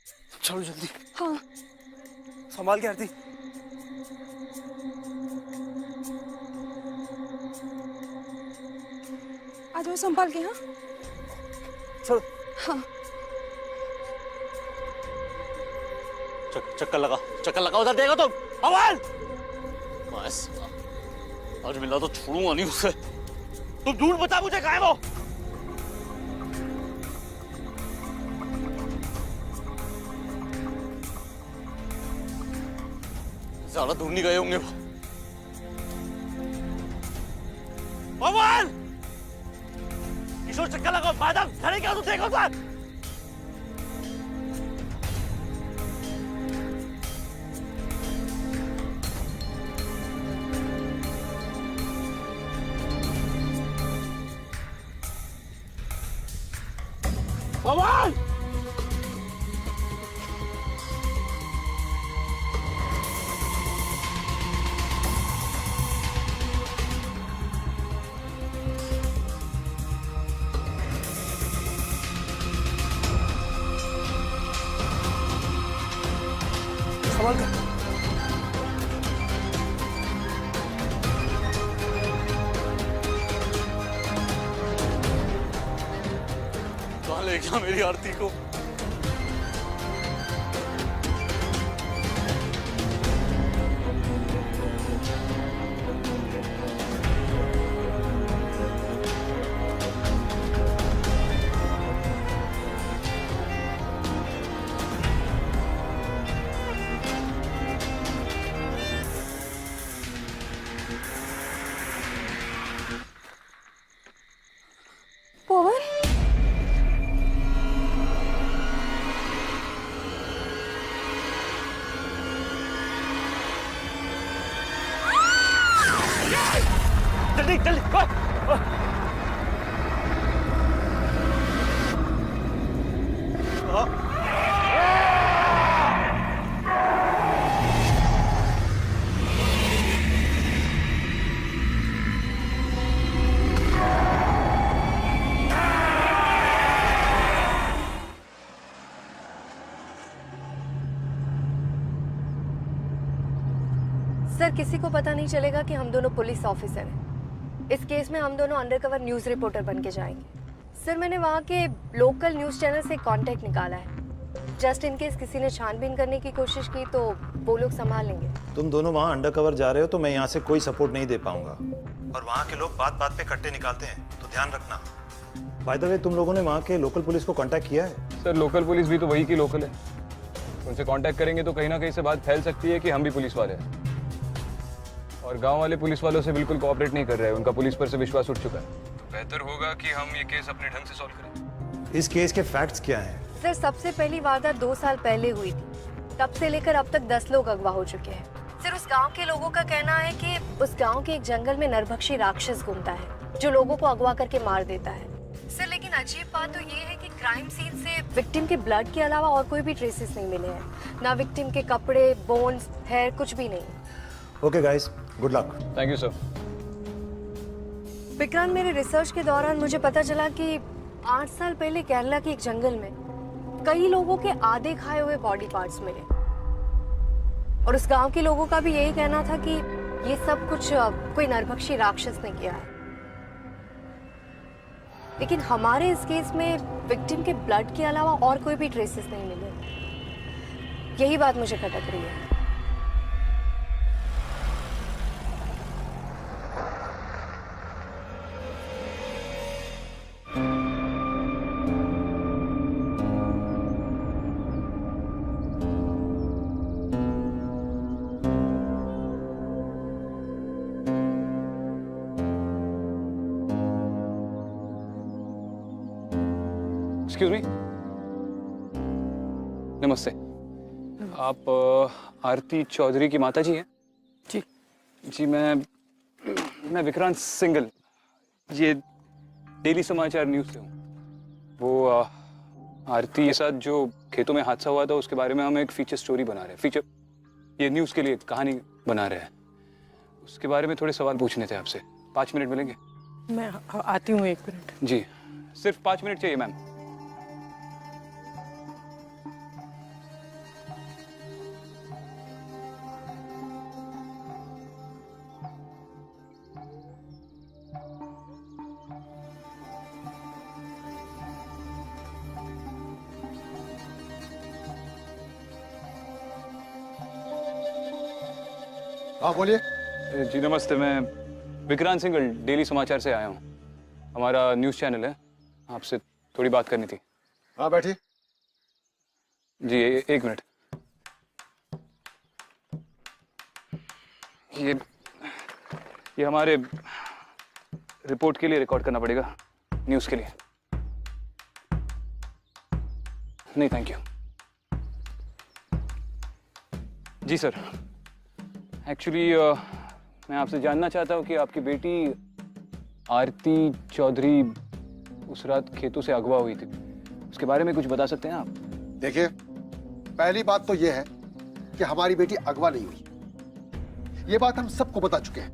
चलो जल्दी। हाँ। संभाल के आरती। आ जाओ संभाल के। हाँ चलो। हाँ। चक्कर लगा उधर देखो तुम। अमन बस आज मिला तो छोड़ूंगा नहीं उसे। तुम ढूंढ बता मुझे कहाँ है वो। ज्यादा दूर नहीं गए होंगे वो। अमन किशोर चक्कर लगाओ। मैडम खड़े क्या तुम देखो सर। अमन संभाल कर। कहाँ ले गया मेरी आरती को। पवन। जल्दी जल्दी। सर, किसी को पता नहीं चलेगा कि हम दोनों पुलिस ऑफिसर हैं। इस केस में हम दोनों अंडरकवर न्यूज़ रिपोर्टर बन के जाएंगे। सर, मैंने वहाँ के लोकल न्यूज़ चैनल से कांटेक्ट निकाला है। जस्ट इन केस किसी ने छानबीन करने की कोशिश की तो वो लोग संभाल लेंगे। तुम दोनों वहाँ अंडरकवर जा रहे हो तो मैं यहाँ से कोई सपोर्ट नहीं दे पाऊंगा। और वहाँ के लोग बात बात पे कट्टे निकालते हैं, तो ध्यान रखना। बाय द वे, तुम लोगों ने वहाँ के लोकल पुलिस को कांटेक्ट किया है? सर, लोकल पुलिस भी तो वही की लोकल है। उनसे कांटेक्ट करेंगे तो कहीं ना कहीं से बात फैल सकती है कि हम भी पुलिस वाले हैं। और गांव वाले पुलिस वालों से बिल्कुल कोऑपरेट नहीं कर रहे हैं। उनका पुलिस पर से विश्वास उठ चुका है। तो बेहतर होगा कि हम ये केस अपने ढंग से सॉल्व करें। इस केस के फैक्ट्स क्या हैं? सर, सबसे पहली वारदात 2 साल पहले हुई थी। तब से लेकर अब तक 10 लोग अगवा हो चुके हैं। सर, उस गांव के लोगों का कहना है कि उस गांव के एक जंगल में नरभक्षी राक्षस घूमता है जो लोगों को अगवा करके मार देता है। सर, लेकिन अजीब बात तो ये है कि क्राइम सीन से विक्टिम के ब्लड के अलावा और कोई भी ट्रेसेस नहीं मिले हैं। ना विक्टिम के कपड़े, बोन्स, हेयर, कुछ भी नहीं। Okay guys, good luck. Thank you sir. Vikrant, मेरे रिसर्च के दौरान मुझे पता चला कि 8 साल पहले केरला के एक जंगल में कई लोगों के आधे खाए हुए बॉडी पार्ट्स मिले। और उस गांव के लोगों का भी यही कहना था कि ये सब कुछ कोई नरभक्षी राक्षस ने किया है। लेकिन हमारे इस केस में विक्टिम के ब्लड के अलावा और कोई भी ट्रेसेस नहीं मिले। यही बात मुझे खटक रही है। Excuse me. नमस्ते। आप आरती चौधरी की माता जी हैं? जी जी, मैं विक्रांत सिंगल, ये डेली समाचार न्यूज़ से हूँ। वो आरती के साथ जो खेतों में हादसा हुआ था उसके बारे में हम एक फीचर स्टोरी बना रहे हैं। ये न्यूज़ के लिए कहानी बना रहे हैं। उसके बारे में थोड़े सवाल पूछने थे आपसे। 5 मिनट मिलेंगे? मैं आती हूँ, 1 मिनट। जी, सिर्फ 5 मिनट चाहिए मैम। हाँ बोलिए। जी नमस्ते, मैं विक्रांत सिंगल डेली समाचार से आया हूँ। हमारा न्यूज़ चैनल है, आपसे थोड़ी बात करनी थी। हाँ बैठिए। जी एक मिनट। ये हमारे रिपोर्ट के लिए रिकॉर्ड करना पड़ेगा, न्यूज़ के लिए। नहीं थैंक यू। जी सर, एक्चुअली मैं आपसे जानना चाहता हूँ कि आपकी बेटी आरती चौधरी उस रात खेतों से अगवा हुई थी, उसके बारे में कुछ बता सकते हैं आप? देखिए, पहली बात तो यह है कि हमारी बेटी अगवा नहीं हुई। ये बात हम सबको बता चुके हैं,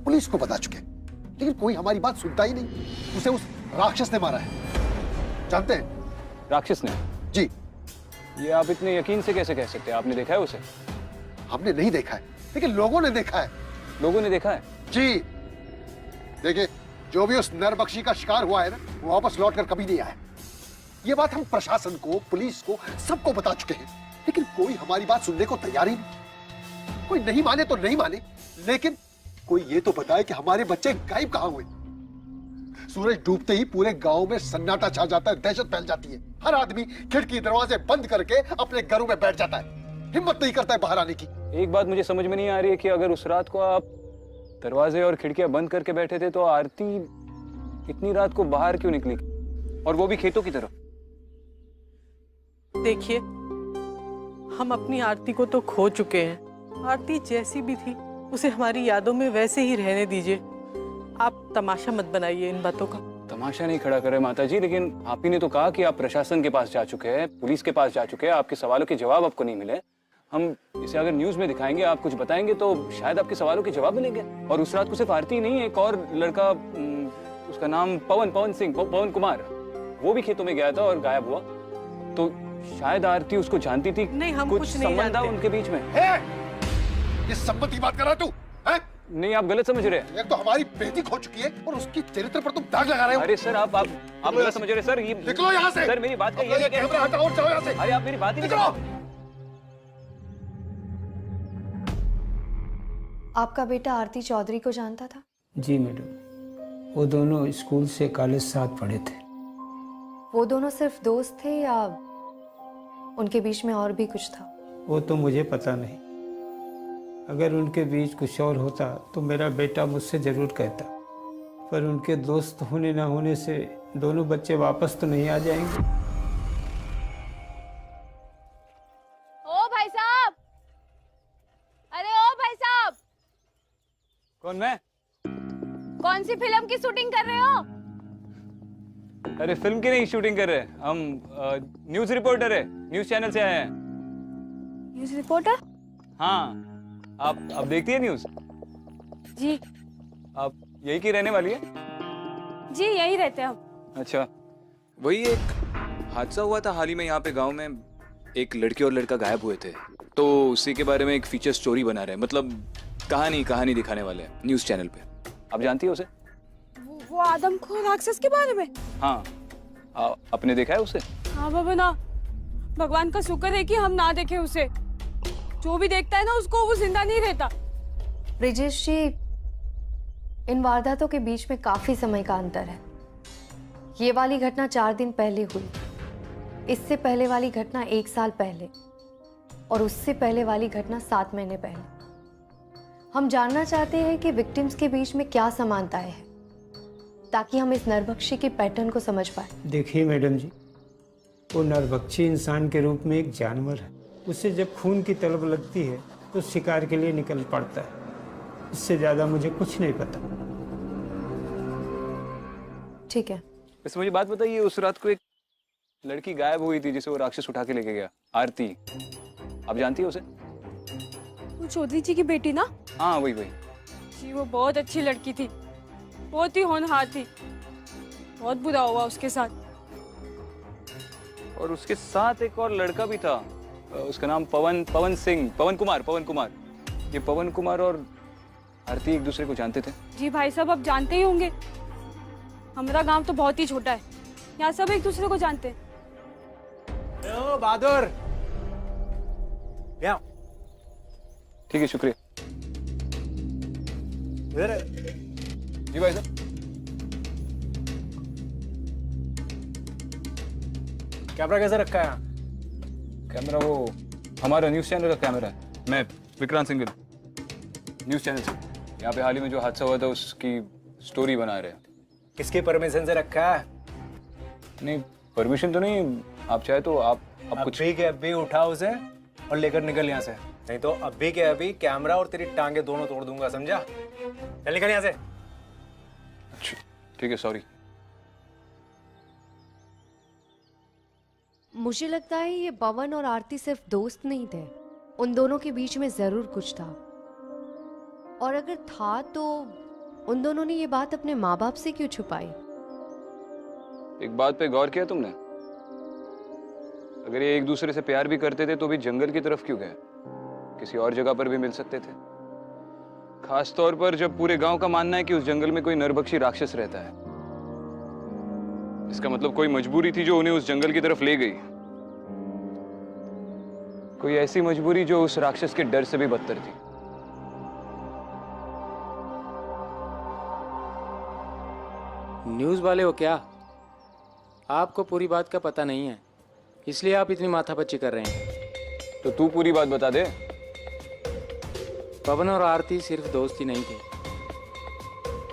पुलिस को बता चुके हैं, लेकिन कोई हमारी बात सुनता ही नहीं। उसे उस राक्षस ने मारा है, जानते हैं? राक्षस ने? जी। ये आप इतने यकीन से कैसे कह सकते हैं? आपने देखा है उसे? हमने नहीं देखा है, लेकिन लोगों ने देखा है। लोगों ने देखा है? जी। देखिए, जो भी उस नरबख्शी का शिकार हुआ है ना, वो वापस लौटकर कभी नहीं आया। ये बात हम प्रशासन को, पुलिस को, सबको बता चुके हैं, लेकिन कोई हमारी बात सुनने को तैयार ही नहीं। कोई नहीं माने तो नहीं माने, लेकिन कोई ये तो बताए कि हमारे बच्चे गायब कहां हुए। सूरज डूबते ही पूरे गांव में सन्नाटा छा जाता है, दहशत फैल जाती है। हर आदमी खिड़की दरवाजे बंद करके अपने घरों में बैठ जाता है, हिम्मत नहीं करता है बाहर आने की। एक बात मुझे समझ में नहीं आ रही है कि अगर उस रात को आप दरवाजे और खिड़कियां बंद करके बैठे थे, तो आरती इतनी रात को बाहर क्यों निकली, और वो भी खेतों की तरफ? देखिए, हम अपनी आरती को तो खो चुके हैं। आरती जैसी भी थी, उसे हमारी यादों में वैसे ही रहने दीजिए। आप तमाशा मत बनाइए इन बातों का। तमाशा नहीं खड़ा करे माता जी, लेकिन आप ही ने तो कहा कि आप प्रशासन के पास जा चुके हैं, पुलिस के पास जा चुके हैं, आपके सवालों के जवाब आपको नहीं मिले। हम इसे अगर न्यूज में दिखाएंगे, आप कुछ बताएंगे, तो शायद आपके सवालों के जवाब मिलेंगे। और उस रात को सिर्फ आरती नहीं, एक और लड़का, उसका नाम पवन कुमार, वो भी खेतों में गया था और गायब हुआ। तो शायद आरती उसको जानती थी। नहीं, हम कुछ कुछ नहीं संबंध था जानते। उनके बीच में। ये संबंध की बात कर रहा है तू? हैं? नहीं, आप गलत समझ रहे हैं। एक तो हमारी बेटी खो चुकी है और उसकी चरित्र पर तुम दाग लगा रहे हो। अरे सर, आप गलत समझ रहे हैं सर। ये निकलो यहाँ से। सर, मेरी बात का ये क्या? कैमरा हटाओ और जाओ यहाँ से। अरे आप मेरी बात ही नहीं निकलो। सुन। आपका बेटा आरती चौधरी को जानता था? जी मैडम, वो दोनों स्कूल से कॉलेज साथ पढ़े थे। वो दोनों सिर्फ दोस्त थे या उनके बीच में और भी कुछ था? वो तो मुझे पता नहीं। अगर उनके बीच कुछ और होता तो मेरा बेटा मुझसे ज़रूर कहता, पर उनके दोस्त होने ना होने से दोनों बच्चे वापस तो नहीं आ जाएंगे। ओ भाई साहब, अरे ओ भाई साहब, कौन? मैं? कौन सी फिल्म की शूटिंग कर रहे हो? अरे फिल्म की नहीं शूटिंग कर रहे, हम न्यूज रिपोर्टर है, न्यूज चैनल से आए हैं। News reporter? हाँ, आप देखती है न्यूज? जी। आप यही की रहने वाली है? जी यही रहते हैं हम। अच्छा, वही एक हादसा हुआ था हाल ही में यहाँ पे गांव में, एक लड़की और लड़का गायब हुए थे, तो उसी के बारे में एक फीचर स्टोरी बना रहे हैं, मतलब कहानी दिखाने वाले हैं न्यूज चैनल पे। आप जानती हो उसे? वो आदमखोर राक्षस के बारे में? हाँ, आपने देखा है उसे? हाँ बाबा ना, भगवान का शुक्र है कि हम ना देखे उसे। जो भी देखता है ना उसको, वो जिंदा नहीं रहता। ब्रिजेश जी, इन वारदातों के बीच में काफी समय का अंतर है। ये वाली घटना 4 दिन पहले हुई, इससे पहले वाली घटना 1 साल पहले, और उससे पहले वाली घटना 7 महीने पहले। हम जानना चाहते हैं कि विक्टिम्स के बीच में क्या समानताएं हैं, ताकि हम इस नरभक्षी के पैटर्न को समझ पाए। देखिए मैडम जी, वो नरभक्षी इंसान के रूप में एक जानवर है। उसे जब खून की तलब लगती है तो शिकार के लिए निकल पड़ता है। इससे ज़्यादा मुझे कुछ नहीं पता। ठीक है। वैसे मुझे बात बताइए, उस रात को एक लड़की गायब हुई थी जिसे वो राक्षस उठा के लेके गया, आरती, आप जानती हो उसे? वो चौधरी जी की बेटी ना? हाँ वही। जी वो बहुत अच्छी लड़की थी, बहुत ही होनहार थी। बहुत बुरा हुआ उसके साथ। और उसके साथ एक और लड़का भी था, उसका नाम पवन कुमार। ये पवन कुमार और आरती एक दूसरे को जानते थे? जी भाई साहब, आप जानते ही होंगे, हमारा गांव तो बहुत ही छोटा है, यहाँ सब एक दूसरे को जानते हैं। ओ बहादुर, ठीक है, शुक्रिया। इधर है। जी भाई साहब। कैमरा कैसे रखा है यहाँ? कैमरा वो हमारा न्यूज़ चैनल का कैमरा है। मैं विक्रांत सिंघल, न्यूज़ चैनल से। यहाँ पे हाल ही में जो हादसा हुआ था उसकी स्टोरी बना रहे हैं। किसके परमिशन से रखा है? नहीं, परमिशन तो नहीं, आप चाहे तो आप कुछ अभी के अभी उठा उसे और लेकर निकल यहाँ से, नहीं तो अभी के अभी कैमरा और तेरी टांगे दोनों तोड़ दूंगा, समझा? चल निकल यहाँ से। अच्छा ठीक है, सॉरी। मुझे लगता है ये पवन और आरती सिर्फ दोस्त नहीं थे, उन दोनों के बीच में जरूर कुछ था। और अगर था तो उन दोनों ने ये बात अपने माँ बाप से क्यों छुपाई? एक बात पे गौर किया तुमने? अगर ये एक दूसरे से प्यार भी करते थे तो भी जंगल की तरफ क्यों गए? किसी और जगह पर भी मिल सकते थे। खास तौर पर जब पूरे गांव का मानना है कि उस जंगल में कोई नरभक्षी राक्षस रहता है। इसका मतलब कोई मजबूरी थी जो उन्हें उस जंगल की तरफ ले गई। कोई ऐसी मजबूरी जो उस राक्षस के डर से भी बदतर थी। न्यूज़ वाले हो क्या? आपको पूरी बात का पता नहीं है, इसलिए आप इतनी माथापच्ची कर रहे हैं। तो तू पूरी बात बता दे। पवन और आरती सिर्फ दोस्त ही नहीं थे,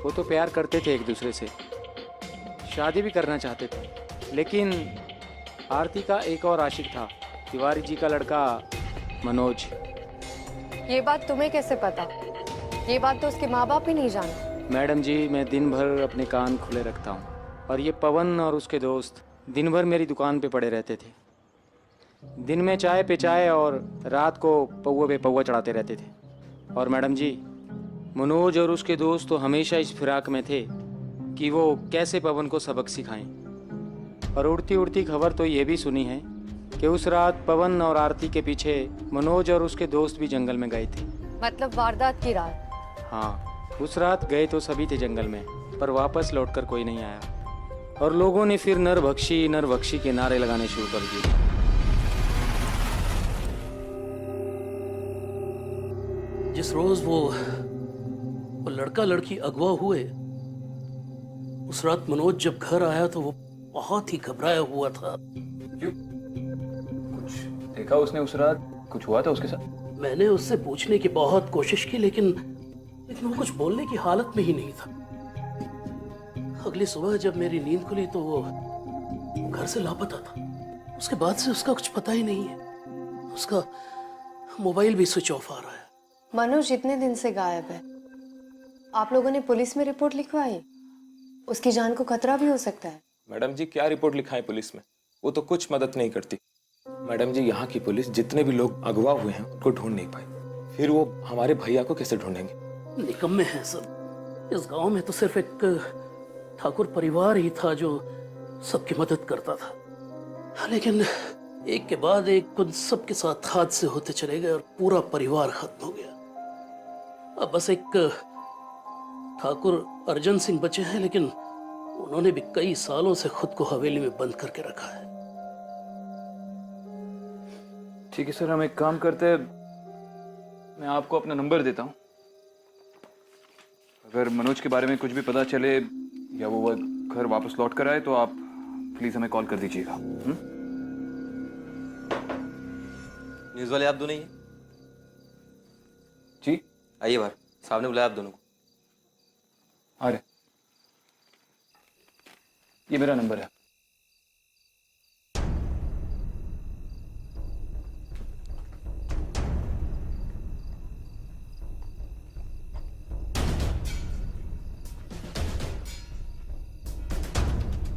वो तो प्यार करते थे एक दूसरे से, शादी भी करना चाहते थे। लेकिन आरती का एक और आशिक था, तिवारी जी का लड़का मनोज। ये बात तुम्हें कैसे पता? ये बात तो उसके माँ बाप ही नहीं जानते। मैडम जी, मैं दिन भर अपने कान खुले रखता हूँ, और ये पवन और उसके दोस्त दिन भर मेरी दुकान पे पड़े रहते थे। दिन में चाय पे चाय और रात को पौवे पे पौवा चढ़ाते रहते थे। और मैडम जी, मनोज और उसके दोस्त तो हमेशा इस फिराक में थे कि वो कैसे पवन को सबक सिखाएं। और उड़ती उड़ती खबर तो ये भी सुनी है कि उस रात पवन और आरती के पीछे मनोज और उसके दोस्त भी जंगल में गए थे। मतलब वारदात की रात? हाँ, उस रात गए तो सभी थे जंगल में, पर वापस लौटकर कोई नहीं आया। और लोगों ने फिर नरभक्षी के नारे लगाने शुरू कर दिए। जिस रोज वो लड़का लड़की अगवा हुए, उस रात मनोज जब घर आया तो वो बहुत ही घबराया हुआ था। क्यों? कुछ देखा उसने उस रात? कुछ हुआ था उसके साथ? मैंने उससे पूछने की बहुत कोशिश की, लेकिन वो कुछ बोलने की हालत में ही नहीं था। अगली सुबह जब मेरी नींद खुली तो वो घर से लापता था। उसके बाद से उसका कुछ पता ही नहीं है। उसका मोबाइल भी स्विच ऑफ आ रहा है। मनोज इतने दिन से गायब है, आप लोगों ने पुलिस में रिपोर्ट लिखवाई? उसकी जान को खतरा भी हो सकता है। मैडम जी, क्या रिपोर्ट लिखाएं पुलिस में? वो तो कुछ मदद नहीं करती। मैडम जी, यहाँ की पुलिस जितने भी लोग अगवा हुए हैं उनको ढूंढ नहीं पाई, फिर वो हमारे भैया को कैसे ढूंढेंगे? निकम्मे हैं सब। इस गांव में तो सिर्फ एक ठाकुर परिवार ही था जो सबकी मदद करता था, लेकिन एक के बाद एक उन सबके साथ हादसे होते चले गए और पूरा परिवार खत्म हो गया। अब बस एक ठाकुर अर्जन सिंह बचे हैं, लेकिन उन्होंने भी कई सालों से खुद को हवेली में बंद करके रखा है। ठीक है सर, हम एक काम करते हैं, मैं आपको अपना नंबर देता हूँ। अगर मनोज के बारे में कुछ भी पता चले या वो घर वापस लौट कर आए तो आप प्लीज हमें कॉल कर दीजिएगा। न्यूज़ वाले आप दोनों ही हैं? जी आइए बाहर, साहब ने बुलाया आप दोनों को। अरे ये मेरा नंबर है।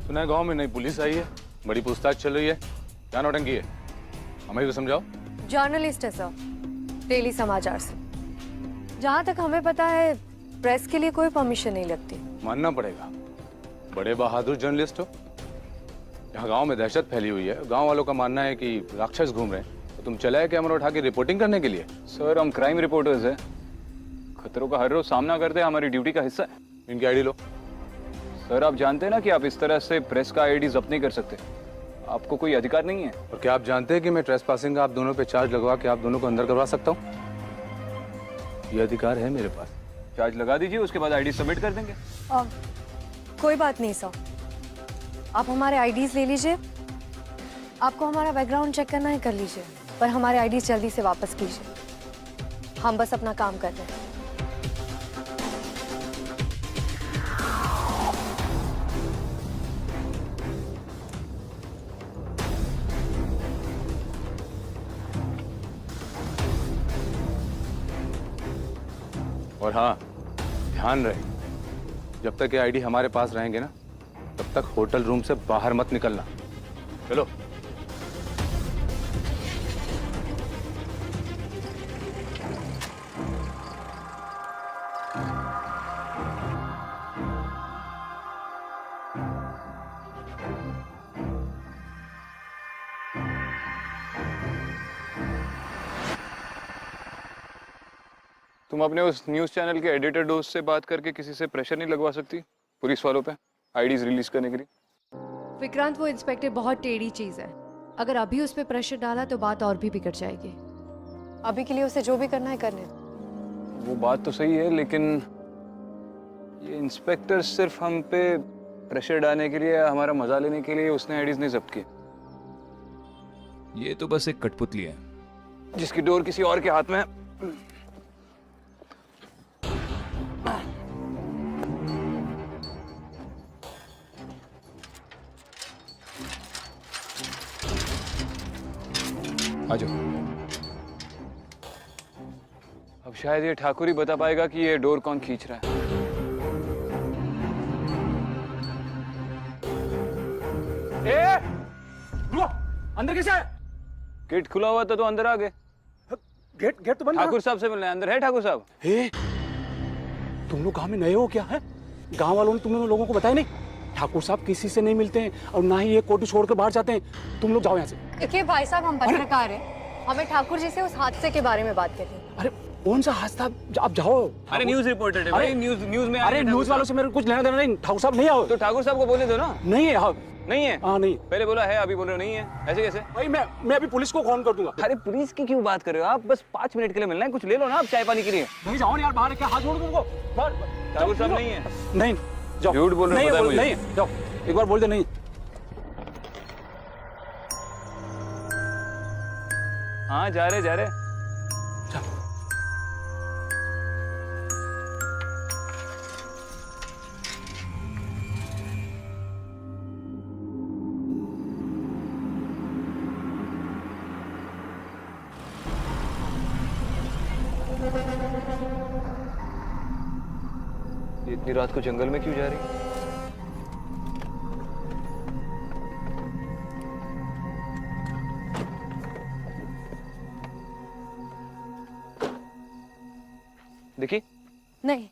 सुना है गांव में नई पुलिस आई है, बड़ी पूछताछ चल रही है। क्या नौटंकी है? हमें भी समझाओ। जर्नलिस्ट है सर, डेली समाचार से। जहाँ तक हमें पता है प्रेस के लिए कोई परमिशन नहीं लगती। मानना पड़ेगा, बड़े बहादुर जर्नलिस्ट हो। यहाँ गांव में दहशत फैली हुई है, गांव वालों का मानना है कि राक्षस घूम रहे हैं, तो तुम चला है कैमरा उठा के रिपोर्टिंग करने के लिए? सर हम क्राइम रिपोर्टर्स हैं, खतरों का हर रोज सामना करते हैं, हमारी ड्यूटी का हिस्सा है। इनकी आईडी लो। सर आप जानते हैं ना कि आप इस तरह से प्रेस का आईडी जब्त नहीं कर सकते, आपको कोई अधिकार नहीं है। और क्या आप जानते हैं कि मैं ट्रेसपासिंग का आप दोनों पे चार्ज लगवा के आप दोनों को अंदर करवा सकता हूँ? ये अधिकार है मेरे पास। चार्ज लगा दीजिए, उसके बाद आईडी सबमिट कर देंगे। कोई बात नहीं सर, आप हमारे आईडीज ले लीजिए। आपको हमारा बैकग्राउंड चेक करना है कर लीजिए, पर हमारे आईडीज जल्दी से वापस कीजिए। हम बस अपना काम कर रहे हैं। और हाँ, ध्यान रहे, जब तक ये आईडी हमारे पास रहेंगे ना, तब तक होटल रूम से बाहर मत निकलना। चलो। तुम अपने उस न्यूज़ चैनल के एडिटर दोस्त से बात करके किसी से प्रेशर नहीं लगवा सकती पुलिस वालों पे आईडीज रिलीज करने के लिए? विक्रांत, वो इंस्पेक्टर बहुत टेढ़ी चीज है। अगर अभी उस पर प्रेशर डाला तो बात और भी बिगड़ जाएगी। अभी के लिए उसे जो भी करना है करने। वो बात तो सही है, लेकिन ये इंस्पेक्टर सिर्फ हम पे प्रेशर डालने के लिए, हमारा मजा लेने के लिए उसने आईडीज नहीं जब्त की। ये तो बस एक कठपुतली है जिसकी डोर किसी और के हाथ में है। आ जाओ। अब शायद ये ठाकुर ही बता पाएगा कि ये डोर कौन खींच रहा है। अंदर कैसे आए? गेट खुला हुआ था तो अंदर आ गए। गेट तो बंद। ठाकुर साहब से मिलना है। अंदर है ठाकुर साहब? तुम लोग गांव में नए हो क्या है? गांव वालों ने तुम लोगों को बताया नहीं? ठाकुर साहब किसी से नहीं मिलते हैं और ना ही ये कोठी छोड़कर बाहर जाते हैं। तुम लोग जाओ यहाँ से। देखिए भाई साहब, हम पत्रकार हैं, हमें ठाकुर जी से उस हादसे के बारे में बात करनी है। अरे कौन सा हादसा? आप जाओ। अरे न्यूज़ रिपोर्टर है भाई, न्यूज़ में। अरे न्यूज़ वालों से मेरे कुछ लेना देना नहीं। ठाकुर साहब नहीं आओ। तो ठाकुर साहब को बोलने दो ना। नहीं है। हाँ नहीं है? हाँ नहीं। पहले बोला है, अभी बोल रहे हो नहीं है। ऐसे कैसे भाई? मैं अभी पुलिस को फोन कर दूंगा। अरे पुलिस की क्यों बात कर रहे हो आप? बस 5 मिनट के लिए मिलना है, कुछ ले लो ना आप चाय पानी के लिए। नहीं जाओ यार, बाहर क्या हाथ जोड़ दूंगा? ठाकुर साहब नहीं है। नहीं जाओ। झूठ बोल रहे हो। नहीं जाओ, एक बार बोल दे नहीं। हाँ जा रहे। इतनी रात को जंगल में क्यों जा रही? देखी? नहीं।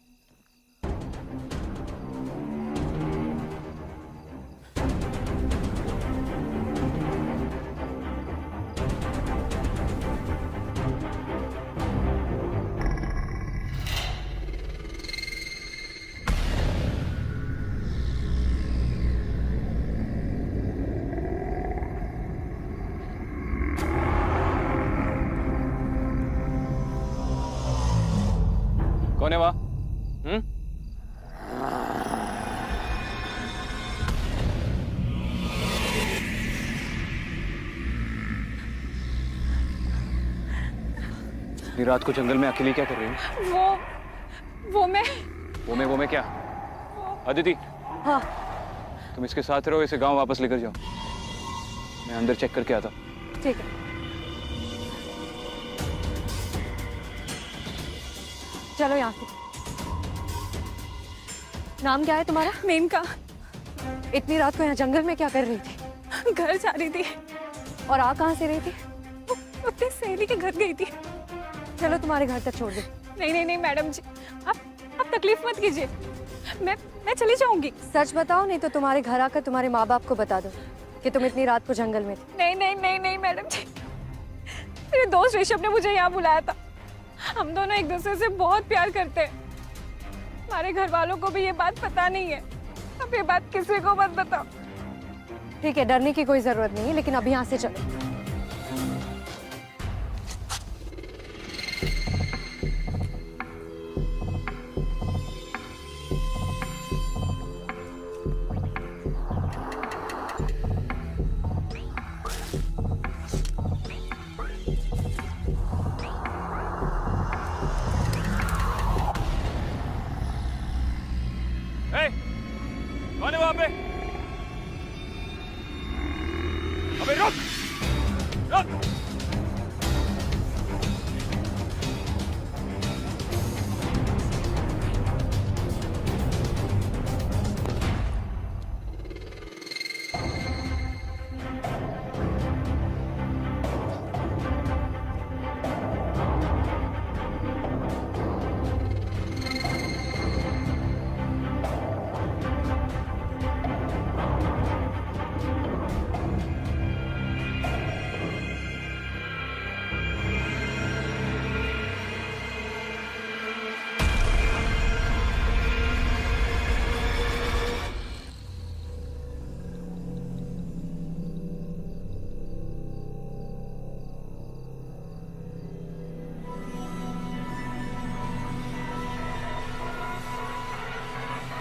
कौन है वहाँ? इतनी रात को जंगल में अकेली क्या कर रही हो? वो मैं क्या? अदिति, हाँ। तुम इसके साथ रहो, इसे गांव वापस लेकर जाओ। मैं अंदर चेक करके आता। ठीक है, चलो यहाँ से। नाम क्या है तुम्हारा? मेनका। इतनी रात को यहाँ जंगल में क्या कर रही थी? घर जा रही थी। और आ कहाँ से रही थी? अपनी सहेली के घर गई थी। चलो तुम्हारे घर तक छोड़ दे। नहीं मैडम जी, आप तकलीफ मत कीजिए। मैं चली जाऊंगी। सच बताओ, नहीं तो तुम्हारे घर आकर तुम्हारे माँ बाप को बता दो कि तुम इतनी रात को जंगल में थी। नहीं मैडम जी, मेरे दोस्त ऋषभ ने मुझे यहाँ बुलाया था। हम दोनों एक दूसरे से बहुत प्यार करते हैं। हमारे घर वालों को भी ये बात पता नहीं है। अब ये बात किसी को मत बताओ। ठीक है, डरने की कोई जरूरत नहीं है, लेकिन अभी यहाँ से चलो।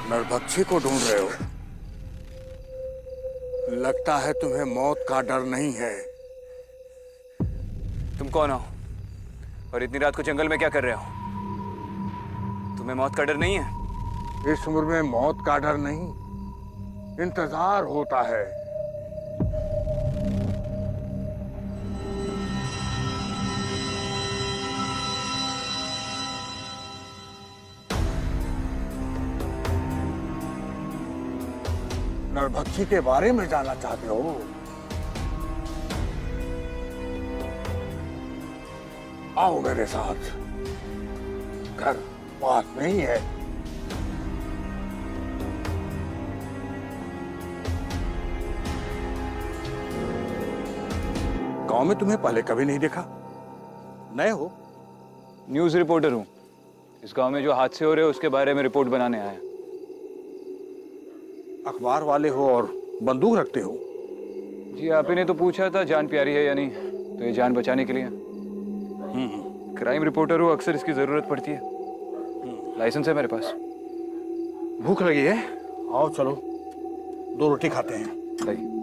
नरभक्षी को ढूंढ रहे हो? लगता है तुम्हें मौत का डर नहीं है। तुम कौन हो और इतनी रात को जंगल में क्या कर रहे हो? तुम्हें मौत का डर नहीं है? इस उम्र में मौत का डर नहीं, इंतजार होता है। नरभक्षी के बारे में जानना चाहते हो? आओ मेरे साथ, घर पास नहीं है। गांव में तुम्हें पहले कभी नहीं देखा, नए हो? न्यूज़ रिपोर्टर हूँ। इस गांव में जो हादसे हो रहे हैं उसके बारे में रिपोर्ट बनाने आया। अखबार वाले हो और बंदूक रखते हो? जी आप ही ने तो पूछा था जान प्यारी है या नहीं, तो ये जान बचाने के लिए। क्राइम रिपोर्टर हूँ, अक्सर इसकी जरूरत पड़ती है। लाइसेंस है मेरे पास। भूख लगी है? आओ चलो, 2 रोटी खाते हैं। सही।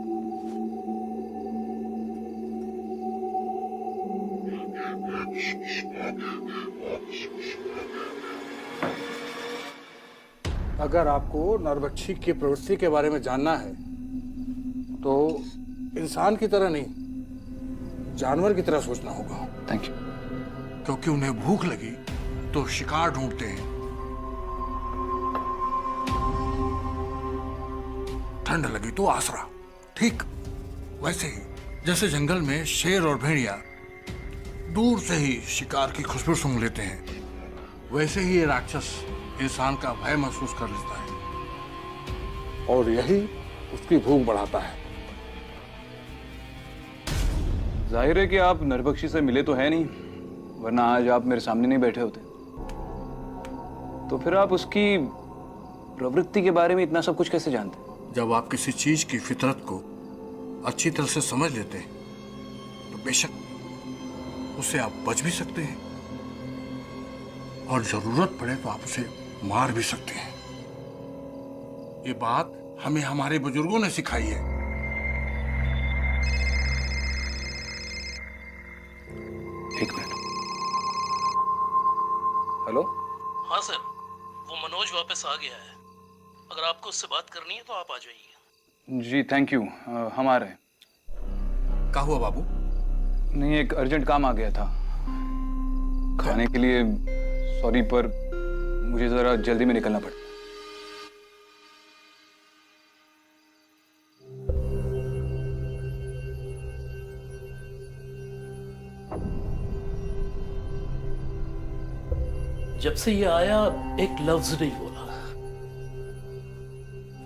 अगर आपको नरभक्षी की प्रवृत्ति के बारे में जानना है तो इंसान की तरह नहीं, जानवर की तरह सोचना होगा। Thank you. क्योंकि उन्हें भूख लगी तो शिकार ढूंढते हैं, ठंड लगी तो आसरा। ठीक वैसे ही जैसे जंगल में शेर और भेड़िया दूर से ही शिकार की खुशबू सूंघ लेते हैं, वैसे ही ये राक्षस इंसान का भय महसूस कर लेता है और यही उसकी भूख बढ़ाता है। जाहिर है कि आप नरभक्षी से मिले तो है नहीं, वरना आज आप मेरे सामने नहीं बैठे होते। तो फिर आप उसकी प्रवृत्ति के बारे में इतना सब कुछ कैसे जानते? जब आप किसी चीज की फितरत को अच्छी तरह से समझ लेते हैं तो बेशक उससे आप बच भी सकते हैं और जरूरत पड़े तो आप उसे मार भी सकते हैं। ये बात हमें हमारे बुजुर्गों ने सिखाई है। एक मिनट। हेलो? हाँ सर, वो मनोज वापस आ गया है। अगर आपको उससे बात करनी है तो आप आ जाइए। जी थैंक यू, हम आ रहे हैं। क्या हुआ बाबू? नहीं, एक अर्जेंट काम आ गया था। खाने के लिए सॉरी, पर मुझे जरा जल्दी में निकलना पड़ा। जब से ये आया एक लफ्ज नहीं बोला।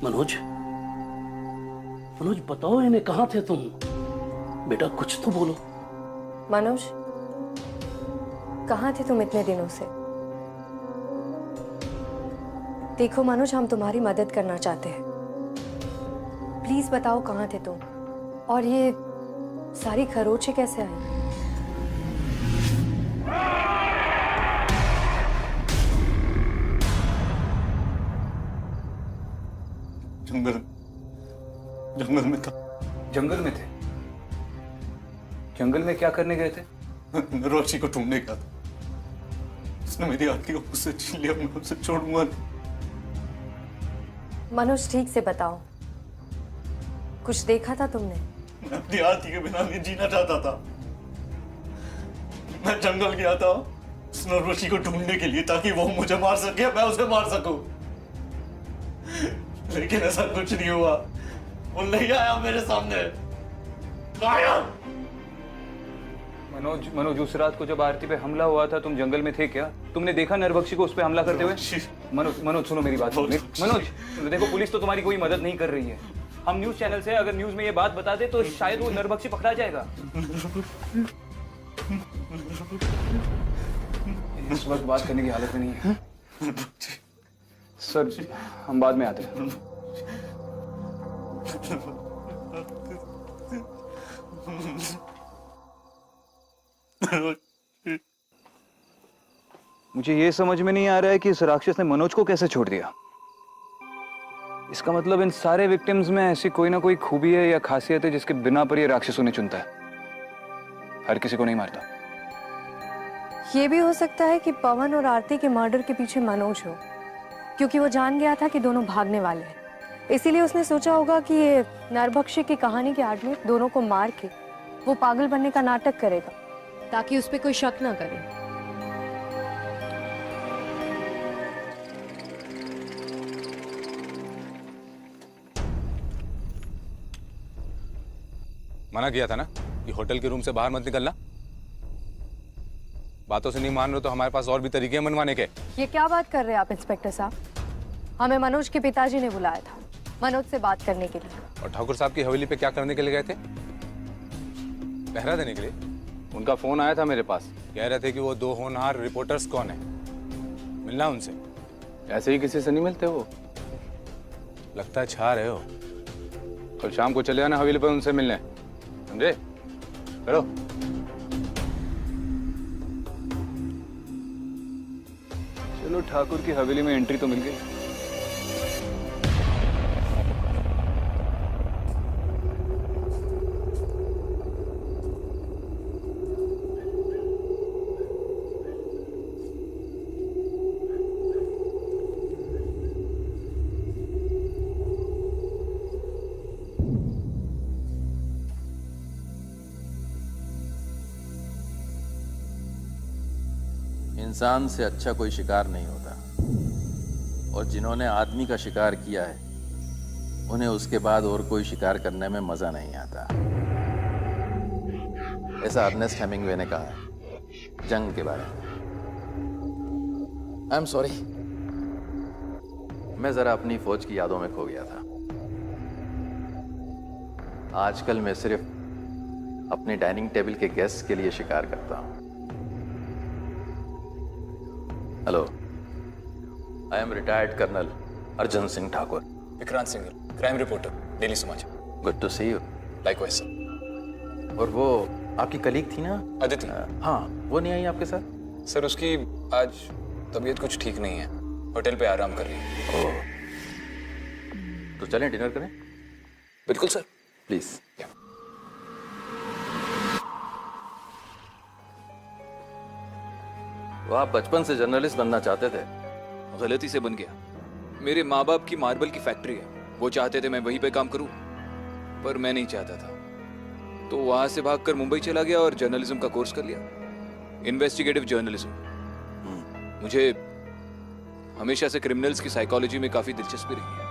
मनोज, मनोज बताओ इन्हें, कहाँ थे तुम? बेटा कुछ तो बोलो। मनोज, कहाँ थे तुम इतने दिनों से? देखो मनोज, हम तुम्हारी मदद करना चाहते हैं। प्लीज बताओ कहाँ थे तुम, और ये सारी खरोंचें कैसे आई? जंगल में था। जंगल में थे? जंगल में क्या करने गए थे? नरभक्षी को ढूंढने गया था। उसने मेरी आरती को मुझसे छीन लिया, मैं उसे छोड़ूंगा नहीं। मनोज ठीक से बताओ, कुछ देखा था तुमने? मैं अपनी आरती के बिना नहीं जीना चाहता था। मैं जंगल गया था उस नरवशी को ढूंढने के लिए ताकि वो मुझे मार सके, मैं उसे मार सकूं। लेकिन ऐसा कुछ नहीं हुआ। वो नहीं आया मेरे सामने। गायब। मनोज उस रात को जब आरती पे हमला हुआ था तुम जंगल में थे क्या? तुमने देखा नरबख्शी को उस पे हमला करते हुए? मनोज सुनो मेरी बात। मनोज देखो, पुलिस तो तुम्हारी कोई मदद नहीं कर रही है। हम न्यूज चैनल से अगर न्यूज में ये बात बता दे तो शायद वो नरबख्शी पकड़ा जाएगा। इस वक्त बात करने की हालत में नहीं है सर, हम बाद में आते हैं। मुझे ये समझ में नहीं आ रहा है कि इस राक्षस ने मनोज को कैसे छोड़ दिया। इसका मतलब इन सारे विक्टिम्स में ऐसी कोई ना कोई खूबी है या खासियत है जिसके बिना पर ये राक्षस उन्हें चुनता है, हर किसी को नहीं मारता। ये भी हो सकता है कि पवन और आरती के मर्डर के पीछे मनोज हो, क्योंकि वो जान गया था कि दोनों भागने वाले हैं। इसीलिए उसने सोचा होगा कि ये नरभक्षी की कहानी के आड़ में दोनों को मार के वो पागल बनने का नाटक करेगा ताकि उस पर कोई शक ना करे। मना किया था ना कि होटल के रूम से बाहर मत निकलना। बातों से नहीं मान रहे तो हमारे पास और भी तरीके हैं मनवाने के। ये क्या बात कर रहे हैं आप इंस्पेक्टर साहब? हमें मनोज के पिताजी ने बुलाया था मनोज से बात करने के लिए। और ठाकुर साहब की हवेली पे क्या करने के लिए गए थे? पहरा देने के लिए। उनका फोन आया था मेरे पास, कह रहे थे कि वो दो होनहार रिपोर्टर्स कौन है, मिलना उनसे। ऐसे ही किसी से नहीं मिलते वो? लगता है छा रहे हो। कल शाम को चले आना हवेली पे उनसे मिलने, समझे? चलो। चलो, ठाकुर की हवेली में एंट्री तो मिल गई। इंसान से अच्छा कोई शिकार नहीं होता, और जिन्होंने आदमी का शिकार किया है उन्हें उसके बाद और कोई शिकार करने में मजा नहीं आता। ऐसा अर्नेस्ट हेमिंग्वे ने कहा है जंग के बारे में। आई एम सॉरी, मैं जरा अपनी फौज की यादों में खो गया था। आजकल मैं सिर्फ अपने डाइनिंग टेबल के गेस्ट के लिए शिकार करता हूं। Hello, I am retired colonel Arjun Singh Thakur. Vikrant Singh, crime reporter, daily Samachar. Good to see you. Likewise sir. और वो आपकी कलीग थी ना अदिति? हाँ, वो नहीं आई आपके साथ? सर, उसकी आज तबीयत कुछ ठीक नहीं है, होटल पे आराम कर रही है। ओह, तो चलें डिनर करें? बिल्कुल सर, प्लीज। वो आप बचपन से जर्नलिस्ट बनना चाहते थे? गलती से बन गया। मेरे माँ बाप की मार्बल की फैक्ट्री है, वो चाहते थे मैं वहीं पे काम करूं, पर मैं नहीं चाहता था, तो वहां से भागकर मुंबई चला गया और जर्नलिज्म का कोर्स कर लिया, इन्वेस्टिगेटिव जर्नलिज्म। मुझे हमेशा से क्रिमिनल्स की साइकोलॉजी में काफी दिलचस्पी रही है।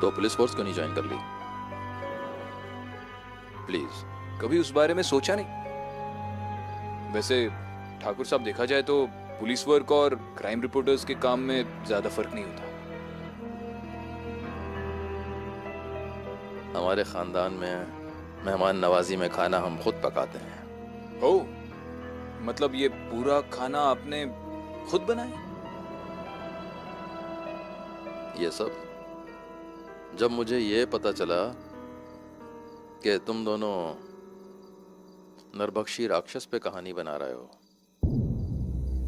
तो पुलिस फोर्स को नहीं ज्वाइन कर ली? प्लीज, कभी उस बारे में सोचा नहीं। वैसे ठाकुर साहब, देखा जाए तो पुलिस वर्क और क्राइम रिपोर्टर्स के काम में ज्यादा फर्क नहीं होता। हमारे खानदान में मेहमान नवाजी में खाना हम खुद पकाते हैं। ओह, मतलब ये पूरा खाना आपने खुद बनाया? ये सब जब मुझे ये पता चला कि तुम दोनों नरभक्षी राक्षस पे कहानी बना रहे हो,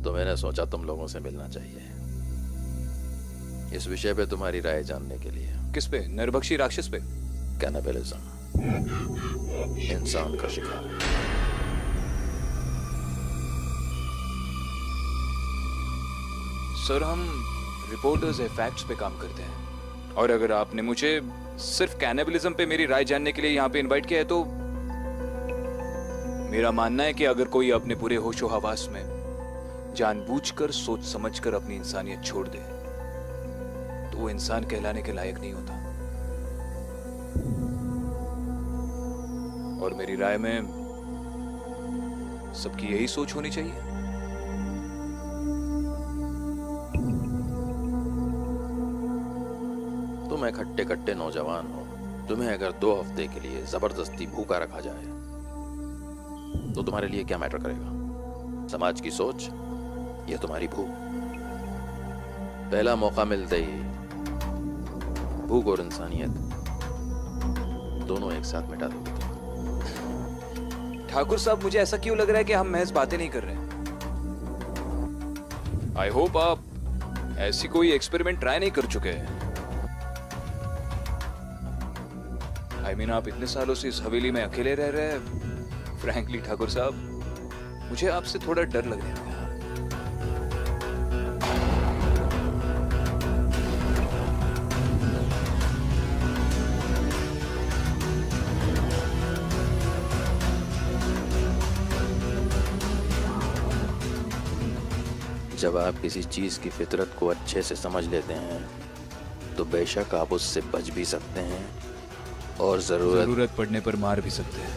तो मैंने सोचा तुम लोगों से मिलना चाहिए इस विषय पे तुम्हारी राय जानने के लिए। किस पे? नरभक्षी राक्षस पे? कैनिबलिज्म, इंसान का शिकार। सर, हम रिपोर्टर्स है, फैक्ट्स पे काम करते हैं, और अगर आपने मुझे सिर्फ कैनिबलिज्म पे मेरी राय जानने के लिए यहाँ पे इनवाइट किया है तो मेरा मानना है कि अगर कोई अपने पूरे होशो हवास में जानबूझकर सोच समझकर अपनी इंसानियत छोड़ दे तो वो इंसान कहलाने के लायक नहीं होता। और मेरी राय में सबकी यही सोच होनी चाहिए। तुम एक हट्टे कट्टे नौजवान हो, तुम्हें अगर 2 हफ्ते के लिए जबरदस्ती भूखा रखा जाए तो तुम्हारे लिए क्या मैटर करेगा? समाज की सोच या तुम्हारी भूख? पहला मौका मिलते ही भूख और इंसानियत दोनों एक साथ मिटा दोगे। ठाकुर साहब, मुझे ऐसा क्यों लग रहा है कि हम महज बातें नहीं कर रहे हैं? आई होप आप ऐसी कोई एक्सपेरिमेंट ट्राई नहीं कर चुके हैं। आई मीन, आप इतने सालों से इस हवेली में अकेले रह रहे हैं। फ्रैंकली ठाकुर साहब, मुझे आपसे थोड़ा डर लगने लगा। जब आप किसी चीज की फितरत को अच्छे से समझ लेते हैं तो बेशक आप उससे बच भी सकते हैं और जरूरत पड़ने पर मार भी सकते हैं।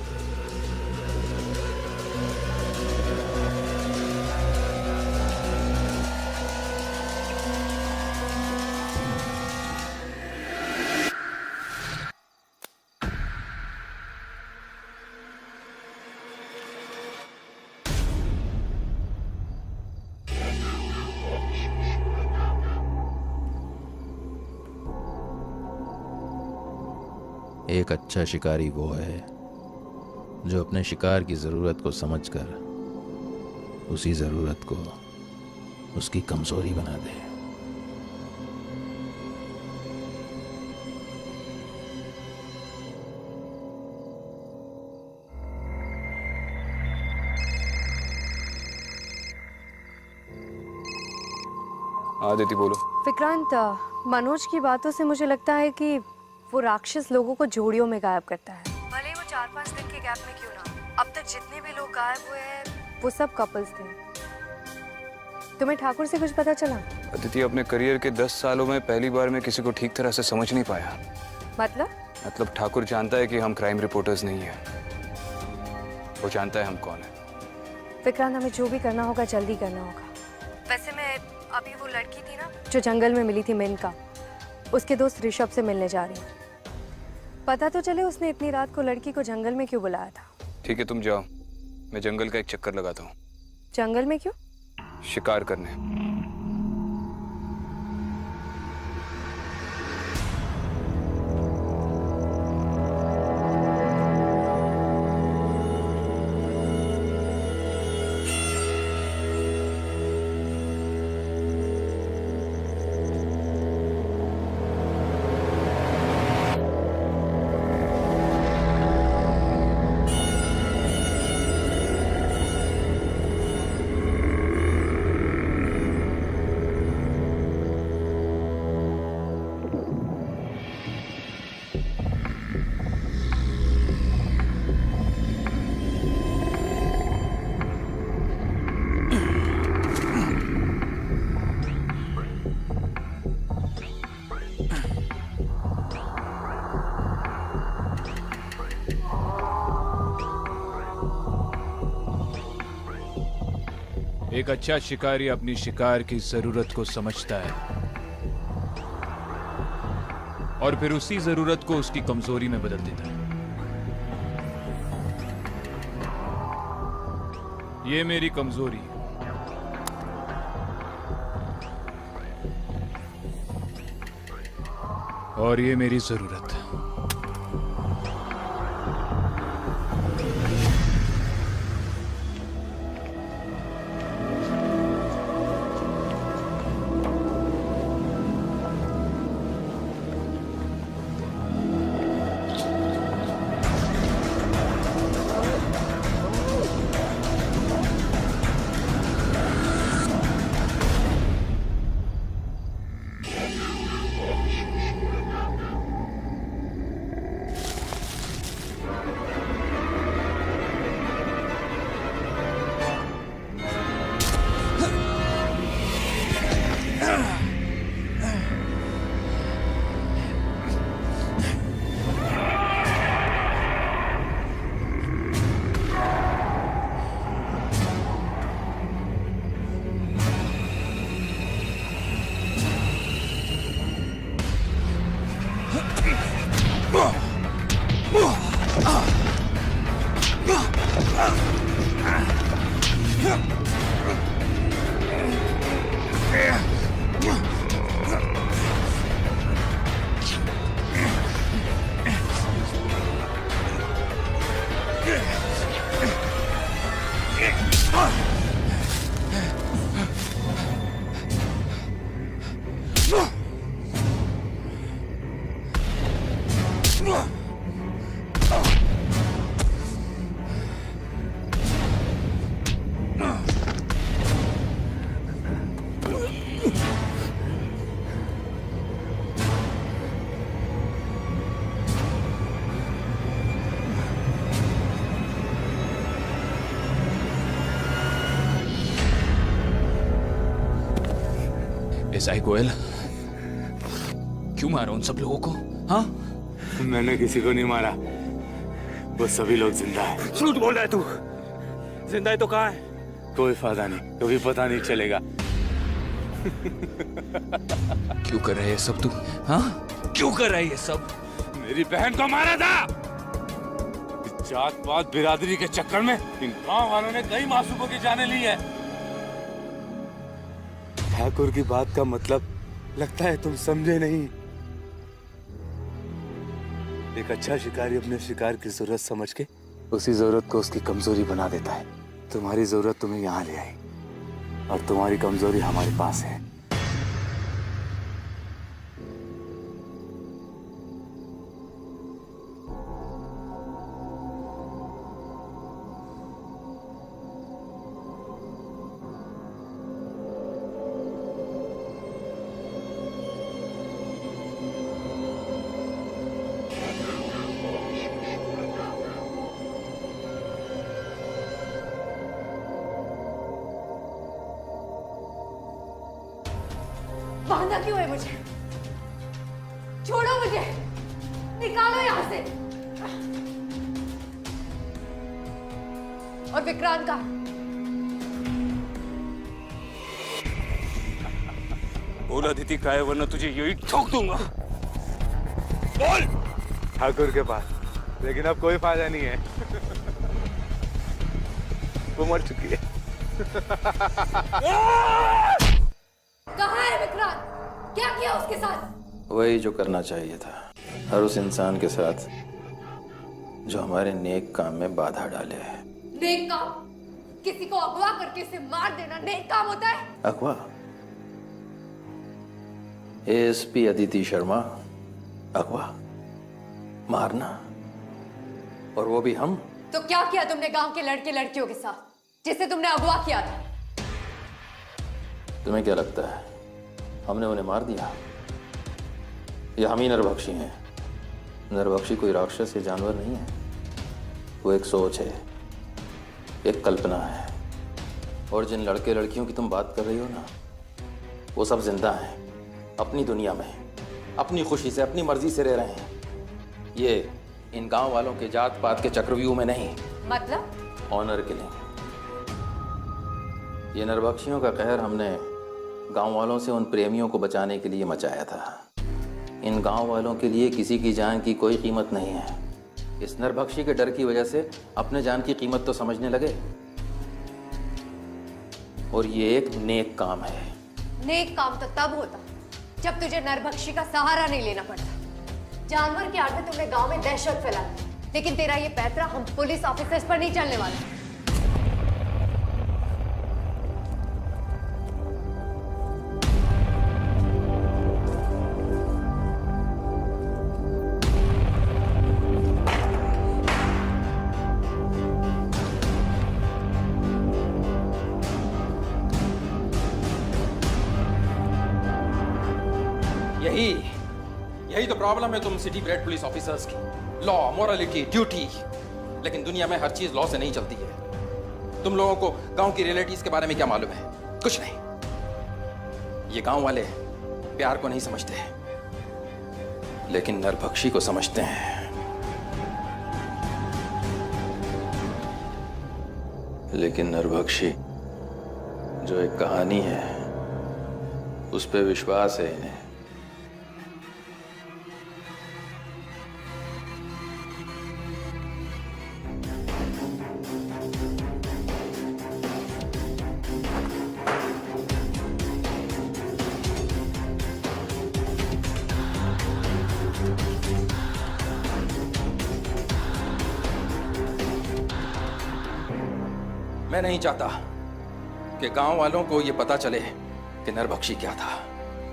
एक अच्छा शिकारी वो है जो अपने शिकार की जरूरत को समझकर उसी जरूरत को उसकी कमजोरी बना दे। आदिति बोलो। विक्रांत, मनोज की बातों से मुझे लगता है कि वो राक्षस लोगों को जोड़ियों में गायब करता है। भले ही वो 4-5 दिन के गैप में क्यों ना, अब तक जितने भी लोग गायब हुए हैं वो सब कपल्स थे। तुम्हें ठाकुर से कुछ पता चला? अदिति, अपने करियर के 10 सालों में पहली बार मैं किसी को ठीक तरह से समझ नहीं पाया। मतलब ठाकुर जानता है कि हम क्राइम रिपोर्टर्स नहीं हैं। वो जानता है हम कौन है। विक्रांत, हमें जो भी करना होगा जल्दी करना होगा। वैसे मैं अभी वो लड़की थी ना जो जंगल में मिली थी मेनका, उसके दोस्त ऋषभ से मिलने जा रही हूँ। पता तो चले उसने इतनी रात को लड़की को जंगल में क्यों बुलाया था। ठीक है, तुम जाओ, मैं जंगल का एक चक्कर लगाता हूँ। जंगल में क्यों? शिकार करने। एक अच्छा शिकारी अपनी शिकार की जरूरत को समझता है और फिर उसी जरूरत को उसकी कमजोरी में बदल देता है। ये मेरी कमजोरी और ये मेरी जरूरत। एसआई गोयल, क्यों मारा उन सब लोगों को? हाँ, मैंने किसी को नहीं मारा, वो सभी लोग जिंदा है। झूठ बोल रहा है तू। जिंदा है तो कहाँ है? कोई फायदा नहीं, कभी पता नहीं चलेगा। क्यों कर रहे हैं सब तू? हाँ, क्यों कर रहे हैं ये सब? मेरी बहन को मारा था। इस जात पात बिरादरी के चक्कर में इन गांव वालों ने कई मासूमों की जानें ली है। ठाकुर की बात का मतलब लगता है तुम समझे नहीं। एक अच्छा शिकारी अपने शिकार की जरूरत समझ के उसी जरूरत को उसकी कमजोरी बना देता है। तुम्हारी जरूरत तुम्हें यहाँ ले आई और तुम्हारी कमजोरी हमारे पास है। बांधा क्यों है मुझे? छोड़ो मुझे, निकालो यहां से। और विक्रांत का बोल अदिति का है, वरना तुझे यही ठोक दूंगा। बोल। ठाकुर के पास, लेकिन अब कोई फायदा नहीं है। वो मर चुकी है। कहाँ है विक्रांत? क्या किया उसके साथ? वही जो करना चाहिए था, हर उस इंसान के साथ जो हमारे नेक काम में बाधा डाले। नेक काम? किसी को अगवा करके उसे मार देना नेक काम होता है? अगवा? एएसपी अदिति शर्मा, अगवा? मारना? और वो भी हम? तो क्या किया तुमने गांव के लड़के लड़कियों के साथ जिसे तुमने अगवा किया था? तुम्हें क्या लगता है हमने उन्हें मार दिया? या हम ही नरभक्षी हैं? नरभक्षी कोई राक्षस या जानवर नहीं है, वो एक सोच है, एक कल्पना है। और जिन लड़के लड़कियों की तुम बात कर रही हो ना, वो सब जिंदा हैं, अपनी दुनिया में, अपनी खुशी से, अपनी मर्जी से रह रहे हैं। ये इन गांव वालों के जात पात के चक्रव्यूह में नहीं। मतलब? Honour killing. ये नरभक्षियों का कहर हमने गांव वालों से उन प्रेमियों को बचाने के लिए मचाया था। इन गांव वालों के लिए किसी की जान की कोई कीमत नहीं है। इस नरभक्षी के डर की वजह से अपने जान की कीमत तो समझने लगे। और ये एक नेक काम है। नेक काम तो तब होता जब तुझे नरभक्षी का सहारा नहीं लेना पड़ता। जानवर की आड़ में तुमने गांव में दहशत फैला, लेकिन तेरा ये पैतरा हम पुलिस ऑफिसर्स पर नहीं चलने वाला। यही तो प्रॉब्लम है तुम सिटी ब्रेड पुलिस ऑफिसर्स की। लॉ, मोरालिटी, ड्यूटी, लेकिन दुनिया में हर चीज लॉ से नहीं चलती है। तुम लोगों को गांव की रियलिटीज के बारे में क्या मालूम है? कुछ नहीं। ये गांव वाले प्यार को नहीं समझते, लेकिन नरभक्षी को समझते हैं। लेकिन नरभक्षी जो एक कहानी है, उस पे विश्वास है इन्हें। मैं नहीं चाहता कि गांव वालों को ये पता चले कि नरबख्शी क्या था।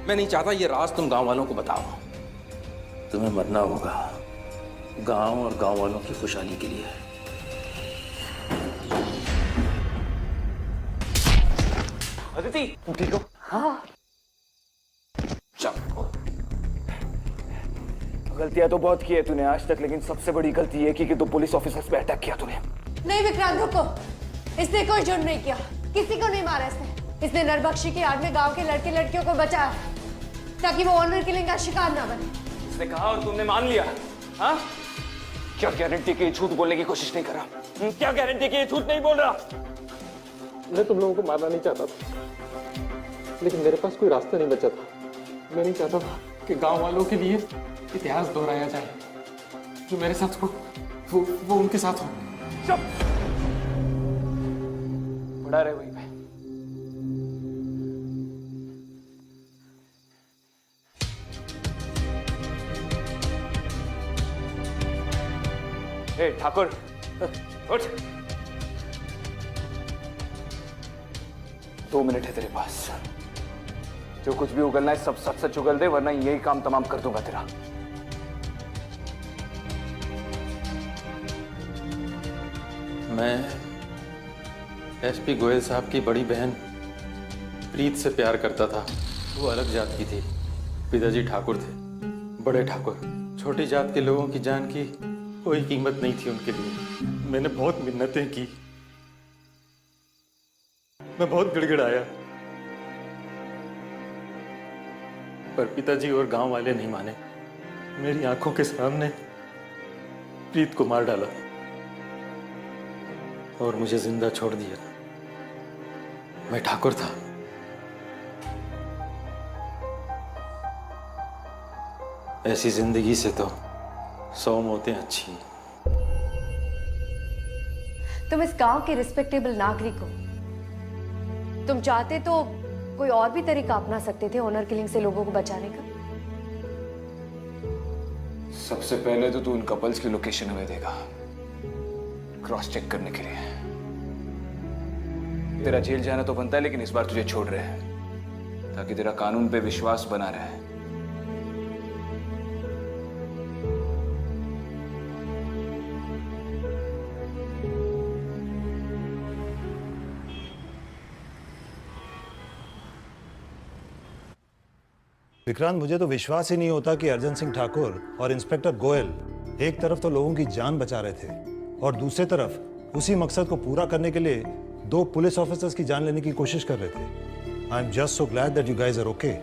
मैं नहीं चाहता ये राज तुम गांव वालों को बताओ। तुम्हें मरना होगा गांव और गांव वालों की खुशहाली के लिए। अदिति, तुम ठीक हो? हाँ। गलतियां तो बहुत की है तूने आज तक, लेकिन सबसे बड़ी गलती ये की कि 2 पुलिस ऑफिसर्स पे अटैक किया तूने। नहीं विक्रांत रुको, इसने कोई जुर्म नहीं किया, किसी को नहीं मारा इसने नरबख्शी की याद में गांव के लड़के लड़कियों को बचाया ताकि वो ऑनर किलिंग का शिकार ना बने। उसने कहा और तुमने मान लिया? हाँ? क्या गारंटी कि झूठ बोलने की कोशिश नहीं कर रहा? क्या गारंटी कि झूठ नहीं बोल रहा? मैं तुम लोगों को मारना नहीं चाहता था, लेकिन मेरे पास कोई रास्ता नहीं बचा था। मैं नहीं चाहता था कि गांव वालों के लिए इतिहास दोहराया जाए। जो मेरे साथ हो वो उनके साथ हो। चुप! पड़ा रहे वहीं पे। ए ठाकुर, उठ। 2 मिनट है तेरे पास। जो कुछ भी उगलना है सब सच सच उगल दे, वरना यही काम तमाम कर दूंगा तेरा। मैं एसपी गोयल साहब की बड़ी बहन प्रीत से प्यार करता था। वो अलग जात की थी, पिताजी ठाकुर थे, बड़े ठाकुर। छोटी जात के लोगों की जान की कोई कीमत नहीं थी उनके लिए। मैंने बहुत मिन्नतें की, मैं बहुत गिड़गिड़ाया, पर पिताजी और गांव वाले नहीं माने। मेरी आंखों के सामने प्रीत को मार डाला और मुझे जिंदा छोड़ दिया। मैं ठाकुर था। ऐसी जिंदगी से तो 100 मौतें अच्छी। तुम इस गांव के रिस्पेक्टेबल नागरिक हो। तुम चाहते तो कोई और भी तरीका अपना सकते थे ऑनर किलिंग से लोगों को बचाने का। सबसे पहले तो तू उन कपल्स की लोकेशन हमें देगा, क्रॉस चेक करने के लिए। तेरा जेल जाना तो बनता है, लेकिन इस बार तुझे छोड़ रहे हैं ताकि तेरा कानून पे विश्वास बना रहे। विक्रांत, मुझे तो विश्वास ही नहीं होता कि अर्जन सिंह ठाकुर और इंस्पेक्टर गोयल एक तरफ तो लोगों की जान बचा रहे थे और दूसरी तरफ उसी मकसद को पूरा करने के लिए 2 पुलिस ऑफिसर्स की जान लेने की कोशिश कर रहे थे। I am just so glad that you guys are okay.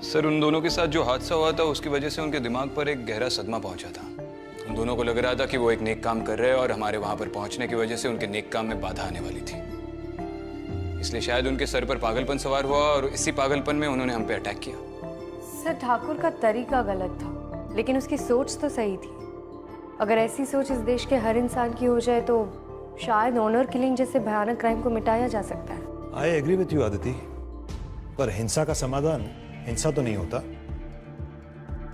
Sir, उन दोनों के साथ जो हादसा हुआ था उसकी वजह से उनके दिमाग पर एक गहरा सदमा पहुंचा था। उन दोनों को लग रहा था कि वो एक नेक काम कर रहे हैं और हमारे वहां पर पहुंचने की वजह से उनके नेक काम में बाधा आने वाली थी। इसलिए शायद उनके सर पर पागलपन सवार हुआ और इसी पागलपन में उन्होंने हम पे अटैक किया। सर, ठाकुर का तरीका गलत था, लेकिन उसकी सोच तो सही थी। अगर ऐसी सोच इस देश के हर इंसान की हो जाए तो शायद ऑनर किलिंग जैसे भयानक क्राइम को मिटाया जा सकता है। I agree with you Aditi, पर हिंसा का समाधान हिंसा तो नहीं होता।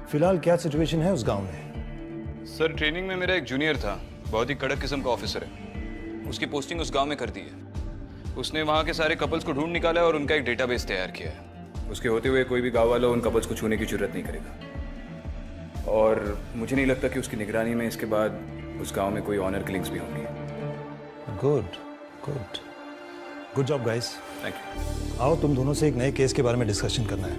फिलहाल क्या सिचुएशन है उस गांव में? सर, ट्रेनिंग में मेरा एक जूनियर था, बहुत ही कड़क किस्म का ऑफिसर है। उसकी पोस्टिंग उस गांव में कर दी है। उसने वहां के सारे कपल्स को ढूंढ निकाला और उनका एक डेटाबेस तैयार किया है। उसके होते हुए कोई भी गांव वाला उन कपल्स को छूने की जरूरत नहीं करेगा। और मुझे नहीं लगता कि उसकी निगरानी में इसके बाद उस गांव में कोई ऑनर किलिंग्स भी होंगी। Good good good job guys. Thank you. आओ तुम दोनों से एक नए केस के बारे में डिस्कशन करना है।